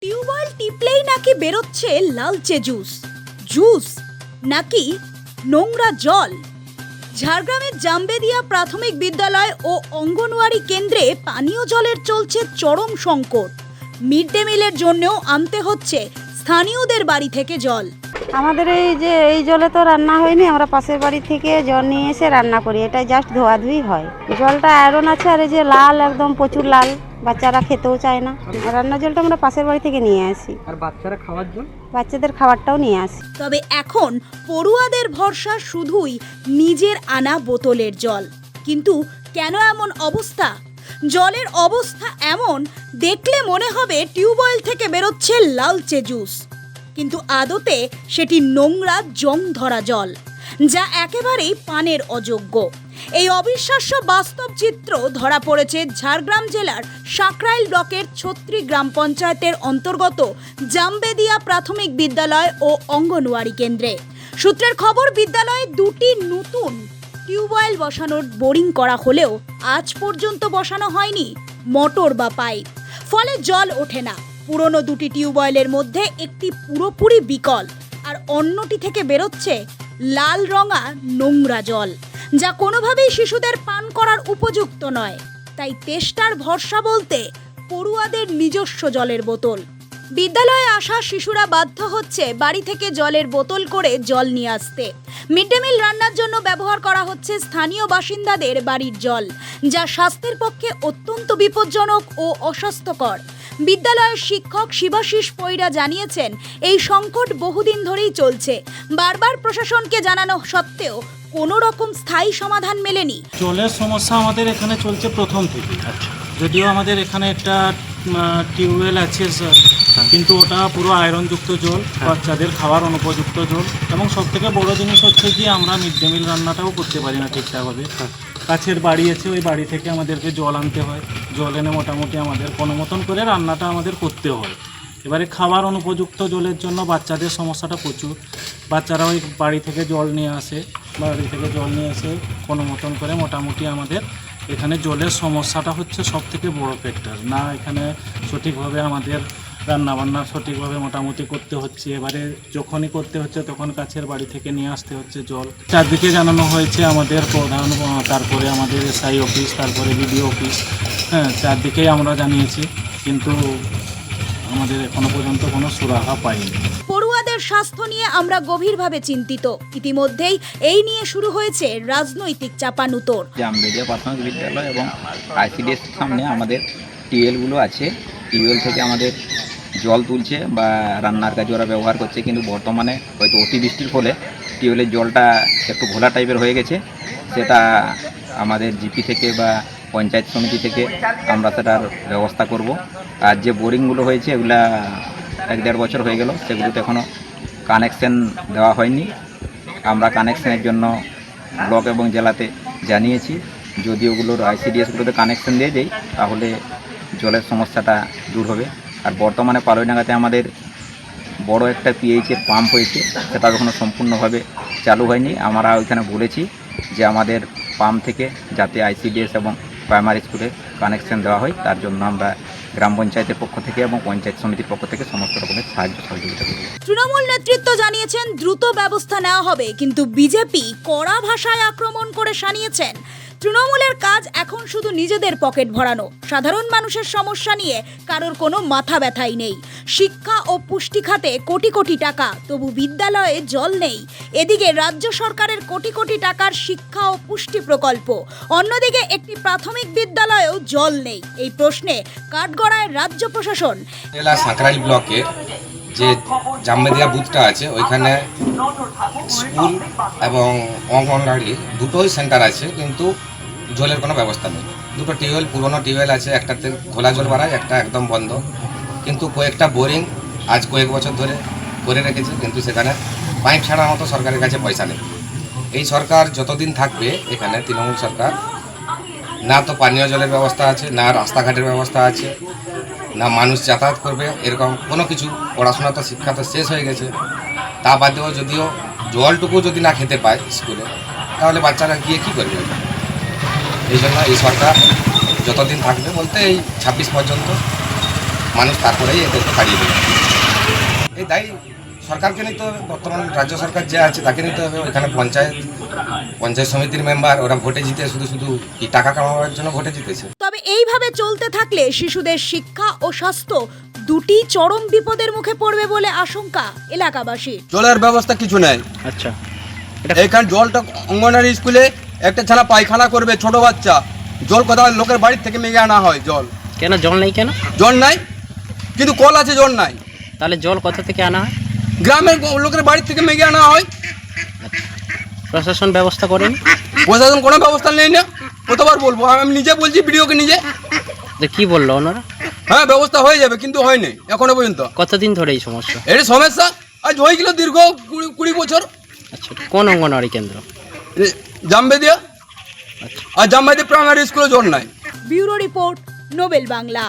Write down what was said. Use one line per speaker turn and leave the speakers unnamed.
Tubewell টিপলেই নাকি বেরোচ্ছে লালচে জুস জুস নাকি নোংরা জল। ঝাড়গ্রামের জামবেদিয়া প্রাথমিক বিদ্যালয় ও অঙ্গনওয়াড়ি কেন্দ্রে পানীয় জলের চলছে চরম সংকট। মিড ডে মিলের জন্যও আনতে হচ্ছে স্থানীয়দের বাড়ি থেকে জল।
আমাদের এই জলে তো রান্না হয়নি, আমরা পাশের বাড়ি থেকে জল নিয়ে এসে রান্না করি। এটা জাস্ট ধোয়াধুয়ি হয়। জলটা আয়রন আছে, আর এই যে লাল, একদম প্রচুর লাল, বাচ্চারা খেতেও চায় না। রান্নার জলটা আমরা পাশের বাড়ি থেকে নিয়ে আসি।
আর বাচ্চারা খাওয়ার জল,
বাচ্চাদের খাবারটাও নিয়ে আসি।
তবে এখন পড়ুয়াদের ভরসা শুধুই নিজের আনা বোতলের জল। কিন্তু কেন এমন অবস্থা? জলের অবস্থা এমন দেখলে মনে হবে টিউবওয়েল থেকে বেরোচ্ছে লালচে জুস, কিন্তু আদতে সেটি নোংরা জং ধরা জল, যা একেবারেই পানের অযোগ্য। এই অবিশ্বাস্য বাস্তব চিত্র ধরা পড়েছে ঝাড়গ্রাম জেলার সাকরাইল ব্লকের ছত্রি গ্রাম পঞ্চায়েতের অন্তর্গত জামবেদিয়া প্রাথমিক বিদ্যালয় ও অঙ্গনওয়াড়ি কেন্দ্রে। সূত্রের খবর, বিদ্যালয়ে দুটি নতুন টিউবওয়েল বসানোর বোরিং করা হলেও আজ পর্যন্ত বসানো হয়নি মোটর বা পাইপ, ফলে জল ওঠে না। পুরনো দুটি টিউবওয়েলের মধ্যে একটি পুরোপুরি বিকল, আর অন্যটি থেকে বেরোচ্ছে লাল রঙা নোংরা জল, যা কোনোভাবেই শিশুদের পান করার উপযুক্ত নয়। তাই তেষ্টার ভরসা বলতে পড়ুয়াদের নিজস্ব জলের বোতল। বিদ্যালয়ে আসা শিশুরা বাধ্য হচ্ছে বাড়ি থেকে জলের বোতল করে জল নিয়ে আসতে। মিড ডে মিল রান্নার জন্য ব্যবহার করা হচ্ছে স্থানীয় বাসিন্দাদের বাড়ির জল, যা স্বাস্থ্যের পক্ষে অত্যন্ত বিপজ্জনক ও অস্বাস্থ্যকর। বিদ্যালয়ের শিক্ষক শিবাশিস পৈরা জানিয়েছেন, এই সংকট বহুদিন ধরেই চলছে। বারবার প্রশাসনকে জানানো সত্ত্বেও কোনো রকম স্থায়ী সমাধান মেলেনি।
জলের সমস্যা আমাদের এখানে চলছে প্রথম থেকে। যদিও আমাদের এখানে একটা টিউবওয়েল আছে, কিন্তু ওটা পুরো আয়রনযুক্ত জল, বাচ্চাদের খাওয়ার অনুপযুক্ত জল, এবং সবথেকে বড় জিনিস হচ্ছে যে আমরা মিড ডে মিল রান্নাটাও করতে পারি না ঠিকঠাকভাবে। কাছের বাড়ি আছে, ওই বাড়ি থেকে আমাদেরকে জল আনতে হয়। জল এনে মোটামুটি আমাদের কোনো মতন করে রান্নাটা আমাদের করতে হয়। এবারে খাবার অনুপযুক্ত জলের জন্য বাচ্চাদের সমস্যাটা প্রচুর। বাচ্চারা ওই বাড়ি থেকে জল নিয়ে আসে, কোনো মতন করে মোটামুটি আমাদের এখানে জলের সমস্যাটা হচ্ছে সবথেকে বড় ফ্যাক্টর। না এখানে সঠিকভাবে আমাদের রান্নাবান্না সঠিকভাবে মোটামুটি করতে হচ্ছে। এবারে যখনই করতে হচ্ছে তখন কাছের বাড়ি থেকে নিয়ে আসতে হচ্ছে জল। চারদিকে জানানো হয়েছে আমাদের প্রধান, তারপরে আমাদের এসআই অফিস, তারপরে বিডিও অফিস, চারদিকেই আমরা জানিয়েছি, কিন্তু আমাদের এখনো পর্যন্ত কোনো সুরাহা পাইনি।
পড়ুয়াদের স্বাস্থ্য নিয়ে আমরা গভীরভাবে চিন্তিত। ইতিমধ্যেই এই নিয়ে শুরু হয়েছে রাজনৈতিক চাপানুতোর।
জামবেদিয়া প্রাথমিক বিদ্যালয় এবং আইসিডিএস সামনে আমাদের টিউবওয়েলগুলো আছে। টিউবওয়েল থেকে আমাদের জল তুলছে বা রান্নার কাজে ওরা ব্যবহার করছে, কিন্তু বর্তমানে হয়তো অতিবৃষ্টির ফলে টিউবওয়েলের জলটা একটু ঘোলা টাইপের হয়ে গেছে। সেটা আমাদের জিপি থেকে বা পঞ্চায়েত সমিতি থেকে আমরা সেটার ব্যবস্থা করব। আর যে বোরিংগুলো হয়েছে এগুলা 1-1.5 বছর হয়ে গেল, সেগুলোতে এখনও কানেকশন দেওয়া হয়নি। আমরা কানেকশনের জন্য ব্লক এবং জেলাতে জানিয়েছি। যদি ওগুলোর আইসিডিএসগুলোতে কানেকশন দিয়ে দেয় তাহলে জলের সমস্যাটা দূর হবে। আর বর্তমানে পালইডাঙ্গাতে আমাদের বড় একটা পিএইচের পাম্প হয়েছে, সেটা এখনও সম্পূর্ণভাবে চালু হয়নি। আমরা ওইখানে বলেছি যে আমাদের পাম্প থেকে যাতে আইসিডিএস এবং প্রাইমারি স্কুলে কানেকশন দেওয়া হয়, তার জন্য আমরা গ্রাম পঞ্চায়েতের পক্ষ থেকে এবং পঞ্চায়েত সমিতির পক্ষ থেকে সমস্ত রকমের সাহায্য সহযোগিতা করব।
তৃণমূল নেতৃত্ব জানিয়েছেন দ্রুত ব্যবস্থা নেওয়া হবে, কিন্তু বিজেপি কড়া ভাষায় আক্রমণ করে জানিয়েছেন তৃণমূলের কাজ এখন শুধু নিজেদের পকেট ভরানো। সাধারণ মানুষের সমস্যা নিয়ে কারোর কোনো মাথা ব্যথাই নেই। শিক্ষা ও পুষ্টি খাতে কোটি কোটি টাকা, তবু বিদ্যালয়ে জল নেই। এদিকে রাজ্য সরকারের কোটি কোটি টাকার শিক্ষা ও পুষ্টি প্রকল্প, অন্যদিকে একটি প্রাথমিক বিদ্যালয়েও জল নেই। এই প্রশ্নে কাঠগড়ায় রাজ্য প্রশাসন।
জেলা সাকরাইল ব্লকের যে জামবেদিয়া বুথটা আছে, ওইখানে স্কুল এবং অঙ্গনওয়াড়ি দুটোই সেন্টার আছে, কিন্তু জলের কোনো ব্যবস্থা নেই। দুটো টিউবওয়েল, পুরনো টিউবওয়েল আছে, একটাতে ঘোলা জল বাড়ায়, একটা একদম বন্ধ। কিন্তু কয়েকটা বোরিং আজ কয়েক বছর ধরে করে রেখেছে, কিন্তু সেখানে পাইপ ছাড়ার মতো সরকারের কাছে পয়সা নেই। এই সরকার যতদিন থাকবে এখানে, তৃণমূল সরকার, না তো পানীয় জলের ব্যবস্থা আছে, না রাস্তাঘাটের ব্যবস্থা আছে, না মানুষ যাতায়াত করবে, এরকম কোনো কিছু। পড়াশোনা তো, শিক্ষা তো শেষ হয়ে গেছে। তা বাদেও যদিও জলটুকু যদি না খেতে পায় স্কুলে, তাহলে বাচ্চারা গিয়ে কী করবে? এই জন্য এই সরকার যতদিন থাকবে, বলতে এই 26 পর্যন্ত মানুষ তারপরেই এদেরকে তাড়িয়ে দেবে। এই দায়ী সরকারকে নিতে হবে, বর্তমান রাজ্য সরকার যে আছে তাকে নিতে হবে। ওইখানে পঞ্চায়েত সমিতির মেম্বার ওরা ভোটে জিতে শুধু শুধু কি টাকা কামাবার জন্য ভোটে জিতেছে।
তবে এইভাবে চলতে থাকলে শিশুদের শিক্ষা ও স্বাস্থ্য দুটি চরম বিপদের মুখে পড়বে বলে আশঙ্কা এলাকাবাসীর।
জলের ব্যবস্থা কিছু নেই।
আচ্ছা,
এইখানে জলটা অঙ্গনারী স্কুলে একটা ছানা পায়খানা করবে, ছোট বাচ্চা, জল কোথাও লোকের বাড়ির থেকে মেঘে আনা হয়। জল
কেন জল নেই কেন?
জল নাই, কিন্তু কল আছে, জল নাই।
তাহলে জল কোথা থেকে আনা হয়?
গ্রামের লোকের বাড়ির থেকে মেঘে আনা হয়।
প্রশাসন ব্যবস্থা করেন?
প্রশাসন কোনো ব্যবস্থা নেই না। কতবার বলবো, আমি নিজে বলছি ভিডিওকে নিজে।
যে কি বললো ওনারা?
হ্যাঁ, ব্যবস্থা হয়ে যাবে, কিন্তু হয়নি এখনো পর্যন্ত।
কতদিন ধরে এই সমস্যা?
এটা সমস্যা আজ হয়ে গেল দীর্ঘ 20 বছর।
আচ্ছা, কোন অঙ্গনওয়াড়ি কেন্দ্র?
জামবেদিয়া আর জামবেদি প্রাইমারি স্কুলে জল নাই।
Bureau report, Nobel Bangla.